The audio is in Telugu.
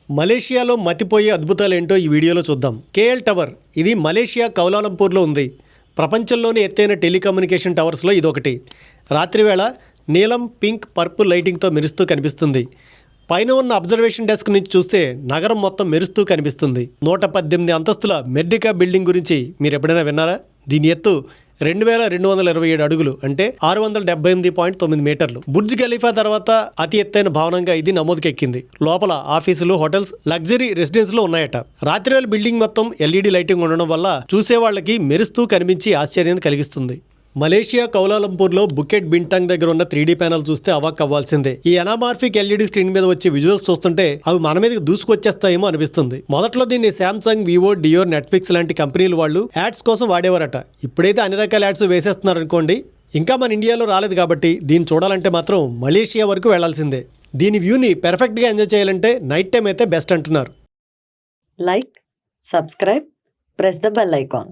మలేషియాలో మతిపోయే అద్భుతాలేంటో ఈ వీడియోలో చూద్దాం. కేఎల్ టవర్ ఇది మలేషియా కౌలాలంపూర్లో ఉంది. ప్రపంచంలోని ఎత్తైన టెలికమ్యూనికేషన్ టవర్స్లో ఇదొకటి. రాత్రివేళ నీలం, పింక్, పర్పుల్ లైటింగ్తో మెరుస్తూ కనిపిస్తుంది. పైన ఉన్న అబ్జర్వేషన్ డెస్క్ నుంచి చూస్తే నగరం మొత్తం మెరుస్తూ కనిపిస్తుంది. 118 అంతస్తుల మెర్డికా బిల్డింగ్ గురించి మీరు ఎప్పుడైనా విన్నారా? దీని ఎత్తు 2227 అడుగులు, అంటే 678.9 మీటర్లు. బుర్జ్ ఖలీఫా తర్వాత అతి ఎత్తైన భవనంగా ఇది నమోదుకెక్కింది. లోపల ఆఫీసులు, హోటల్స్, లగ్జరీ రెసిడెన్స్లు ఉన్నాయట. రాత్రివేళ బిల్డింగ్ మొత్తం LED లైటింగ్ ఉండడం వల్ల చూసే వాళ్ళకి మెరుస్తూ కనిపించి ఆశ్చర్యాన్ని కలిగిస్తుంది. మలేషియా కౌలాలంపూర్లో బుకెట్ బింటాంగ్ దగ్గర ఉన్న 3D ప్యానల్ చూస్తే అవాక్ అవ్వాల్సిందే. ఈ ఎనామార్ఫిక్ LED స్క్రీన్ మీద వచ్చే విజువల్స్ చూస్తుంటే అవి మన మీదకి దూసుకొచ్చేస్తాయేమో అనిపిస్తుంది. మొదట్లో దీన్ని శాంసంగ్, వివో, డియో, నెట్ఫ్లిక్స్ లాంటి కంపెనీలు వాళ్ళు యాడ్స్ కోసం వాడేవారట. ఇప్పుడైతే అన్ని రకాల యాడ్స్ వేసేస్తున్నారు అనుకోండి. ఇంకా మన ఇండియాలో రాలేదు కాబట్టి దీన్ని చూడాలంటే మాత్రం మలేషియా వరకు వెళ్లాల్సిందే. దీని వ్యూని పెర్ఫెక్ట్గా ఎంజాయ్ చేయాలంటే నైట్ టైం అయితే బెస్ట్ అంటున్నారు. Like, subscribe, press the bell icon.